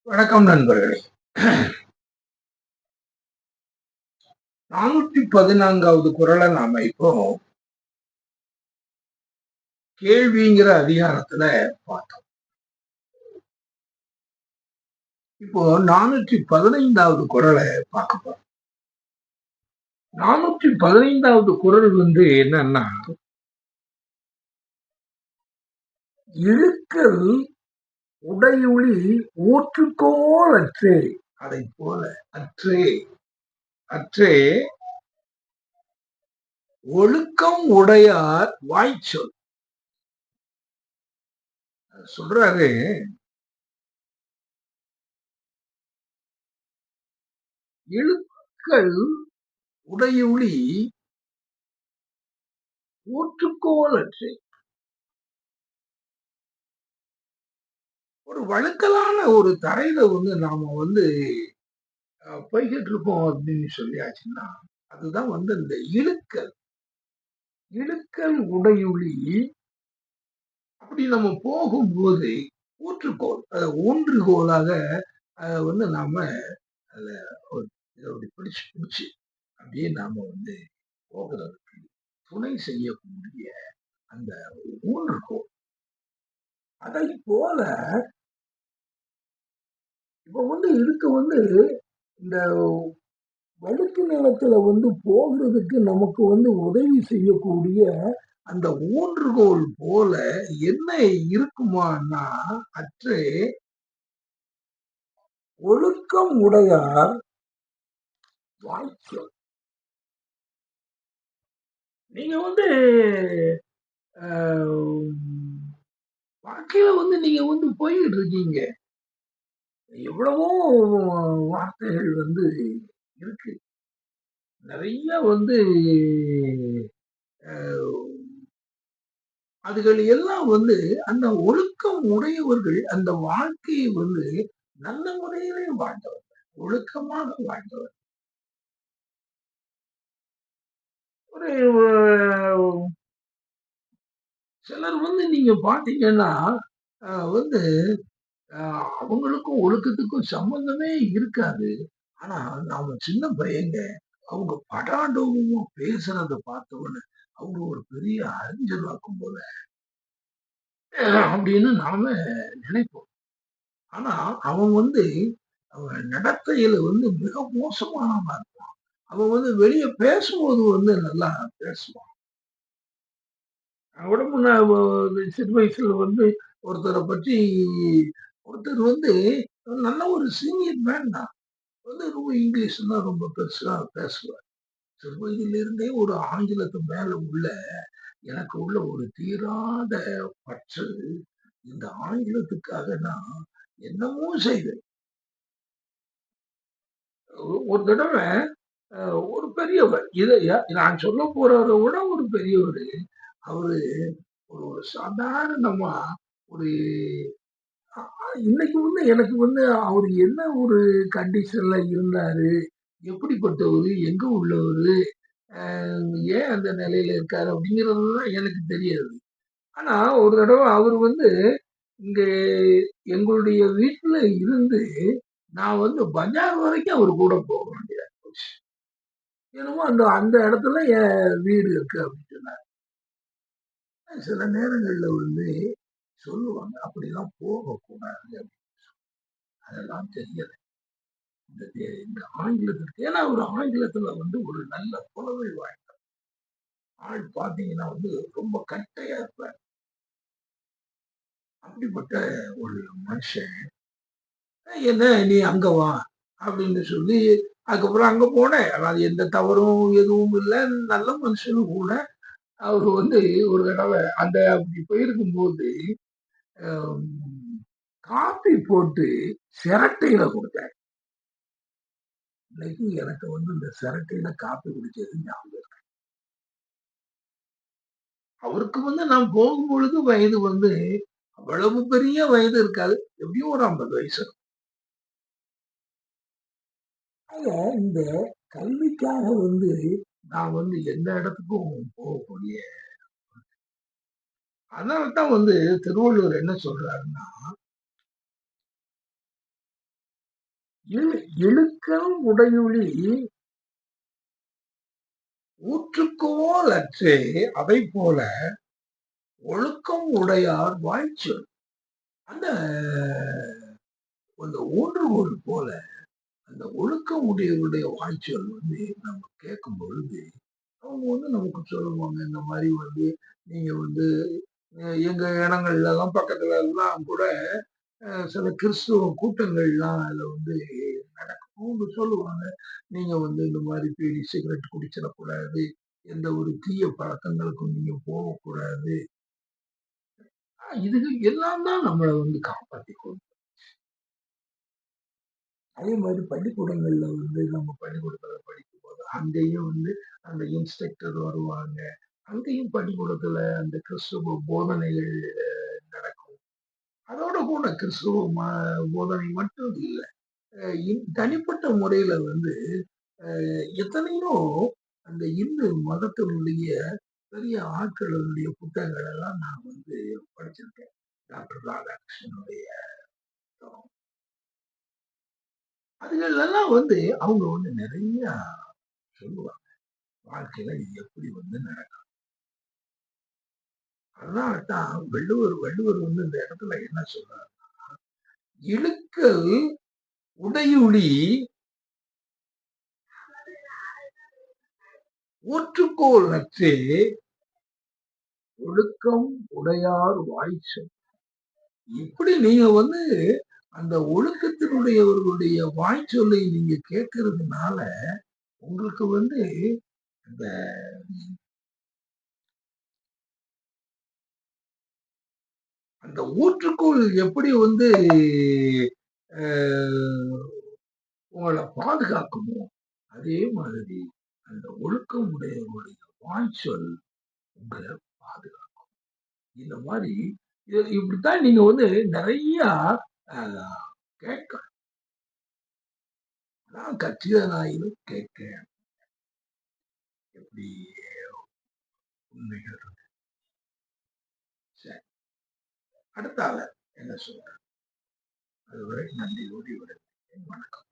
வணக்கம் நண்பர்களே. 414வது குறள நாம இப்போ கேள்விங்கிற அதிகாரத்துல பார்த்தோம். இப்போ 415வது குறள பார்க்க போறோம். 415வது குறள் என்னன்னா, இழுக்கல் உடையுளி ஊற்றுக்கோல் அற்றே, அதை போல அற்றே அற்றே ஒழுக்கம் உடையார் வாய்ச்சொல். சொல்றாரு, இழுக்கல் உடையுளி ஊற்றுக்கோல் அற்றே. ஒரு வழுக்கலான ஒரு தரையில நாம போய்கிட்டு இருக்கோம் அப்படின்னு சொல்லியாச்சுன்னா, அதுதான் இந்த இழுக்கல் இழுக்கல் உடையுளி. அப்படி நம்ம போகும்போது ஊற்றுக்கோல், ஊன்றுகோலாக நாம அத அப்படி பிடிச்சு பிடிச்சு அப்படியே நாம போகிறதுக்கு துணை செய்யக்கூடிய அந்த ஊன்றுகோல். அதை போல இப்ப இதுக்கு இந்த வழுக்கு நிலத்துல போகிறதுக்கு நமக்கு உதவி செய்யக்கூடிய அந்த ஊன்றுகோல் போல என்ன இருக்குமானா, அற்றே ஒழுக்கம் உடையார் வாய்ச்சொல். நீங்க வாழ்க்கையில நீங்க போய்கிட்டு இருக்கீங்க. எவ்வளவோ வார்த்தைகள் இருக்கு. நிறைய அதுகள் எல்லாம் அந்த ஒழுக்கம் உடையவர்கள் அந்த வாழ்க்கையை நல்ல முறையிலே வாழ்ந்தவர், ஒழுக்கமாக வாழ்ந்தவர். ஒரு சிலர் நீங்க பாத்தீங்கன்னா வந்து அவங்களுக்கும் ஒழுக்கத்துக்கும் சம்பந்தமே இருக்காது. ஆனா நாம சின்ன பையங்க, அவங்க படாடோமா பேசுறத பார்த்தவொடனே அவங்க ஒரு பெரிய அறிஞராக்கும் போல அப்படின்னு நாம நினைப்போம். ஆனா அவன் அவன் நடத்தையில மிக மோசமானவனா இருப்பான். அவன் வெளிய பேசும்போது நல்லா பேசுவான். கூட சிறு வயசுல ஒருத்தரை பற்றி ஒருத்தர் நல்ல ஒரு சீனியர் மேன் தான். ரொம்ப இங்கிலீஷ்லாம் ரொம்ப பெருசா பேசுவார். சிறு வயதிலிருந்தே ஒரு ஆங்கிலத்து மேல எனக்கு உள்ள ஒரு தீராத பற்று. இந்த ஆங்கிலத்துக்காக நான் என்னமோ செய்வேன். ஒரு தடவை ஒரு பெரியவர், நான் சொல்ல போறவரை விட ஒரு பெரியவர். அவரு ஒரு சாதாரணமா ஒரு இன்னைக்கு எனக்கு அவரு என்ன ஒரு கண்டிஷன்ல இருந்தாரு, எப்படிப்பட்டவரு, எங்க உள்ளவரு, ஏன் அந்த நிலையில இருக்காரு அப்படிங்கிறதுலாம் எனக்கு தெரியாது. ஆனா ஒரு தடவை அவர் இங்க எங்களுடைய வீட்டுல இருந்து நான் பஜார் வரைக்கும் அவர் கூட போக வேண்டியதா போச்சு. என்னமோ அந்த அந்த இடத்துல என் வீடு இருக்கு அப்படின்னு சொன்னார். சில நேரங்கள்ல சொல்லுவாங்க, அப்படிலாம் போகக்கூடாது அப்படின்னு. அதெல்லாம் தெரியல. இந்த ஆங்கிலத்திற்கு, ஏன்னா ஒரு ஆங்கிலத்துல ஒரு நல்ல புலமை வாய்ந்த ஆள் பாத்தீங்கன்னா ரொம்ப கட்டையா இருப்பார். அப்படிப்பட்ட ஒரு மனுஷன் என்ன, நீ அங்க வா அப்படின்னு சொல்லி, அதுக்கப்புறம் அங்க போனேன். அதாவது எந்த தவறும் எதுவும் இல்லை, நல்ல மனுஷனும் கூட. அவரு ஒரு தடவை அந்த அப்படி போயிருக்கும்போது காப்பி போட்டு சிரட்டையில கொடுத்தாரு. இன்னைக்கு எனக்கு இந்த சிரட்டையில காப்பி குடிச்சது ஞாபகம் இருக்கு. அவருக்கு நான் போகும்பொழுது வயது அவ்வளவு பெரிய வயது இருக்காது, எப்படியும் ஒரு 50 வயசு. ஆக இந்த கல்விக்காக நான் எந்த இடத்துக்கும் போகக்கூடிய. அதனாலதான் திருவள்ளுவர் என்ன சொல்றாருன்னா, இழுக்கம் உடையுளி ஊற்றுக்கோல் அற்றே அதை போல ஒழுக்கம் உடையார் வாய்ச்சொல். அந்த அந்த ஊன்றுகோல் போல அந்த ஒழுக்கம் உடையவருடைய வாய்ச்சொல் நம்ம கேட்கும் பொழுது அவங்க நமக்கு சொல்லுவாங்க. இந்த மாதிரி நீங்க எங்க இடங்கள்ல எல்லாம் பக்கத்துல எல்லாம் கூட சில கிறிஸ்துவ கூட்டங்கள்லாம் அதுல நடக்கும். அவங்க சொல்லுவாங்க, நீங்க இந்த மாதிரி பீடி சிகரெட் குடிச்சிடக்கூடாது, எந்த ஒரு தீய பழக்கங்களுக்கும் நீங்க போகக்கூடாது. இதுகள் எல்லாம் தான் நம்மளை காப்பாற்றிக்கணும். அதே மாதிரி பள்ளிக்கூடங்கள்ல நம்ம பள்ளிக்கூடத்துல படிக்கும்போது அங்கேயும் அந்த இன்ஸ்ட்ரக்டர் வருவாங்க. அங்கேயும் பள்ளிக்கூடத்துல அந்த கிறிஸ்துவ போதனைகள் நடக்கும். அதோட கூட கிறிஸ்துவ போதனை மட்டும் இல்ல. தனிப்பட்ட முறையில எத்தனையோ அந்த இந்து மதத்தினுடைய பெரிய ஆட்களுடைய புத்தகங்கள் எல்லாம் நான் படிச்சிருக்கேன். டாக்டர் ராதாகிருஷ்ணனுடைய புத்தகம். அதுகள் எல்லாம் அவங்க நிறைய சொல்லுவாங்க. வாழ்க்கையில எப்படி நடக்கும். அதனால்தான் வள்ளுவர் இந்த இடத்துல என்ன சொல்றாரு, இழுக்கல் உடையுளி ஊற்றுக்கோல் நற்றே ஒழுக்கம் உடையார் வாய்ச்சொல். இப்படி நீங்க அந்த ஒழுக்கத்தினுடையவர்களுடைய வாய்ச்சொல்லை நீங்க கேட்கறதுனால உங்களுக்கு அந்த அந்த ஊற்றுக்கோள் எப்படி உங்களை பாதுகாக்குமோ அதே மாதிரி அந்த ஒழுக்கம் உடையவருடைய வாய்ச்சொல் உங்களை பாதுகாக்கும். இந்த மாதிரி இப்படித்தான் நீங்க நிறைய கேட்கணும். நான் கட்சியனாயிலும் கேட்க எப்படி உண்மைகள் இருக்கு. சரி, அடுத்த ஆளர் என்ன சொல்றார்? அதுவரை நன்றி ஓடி விடுகிறேன். வணக்கம்.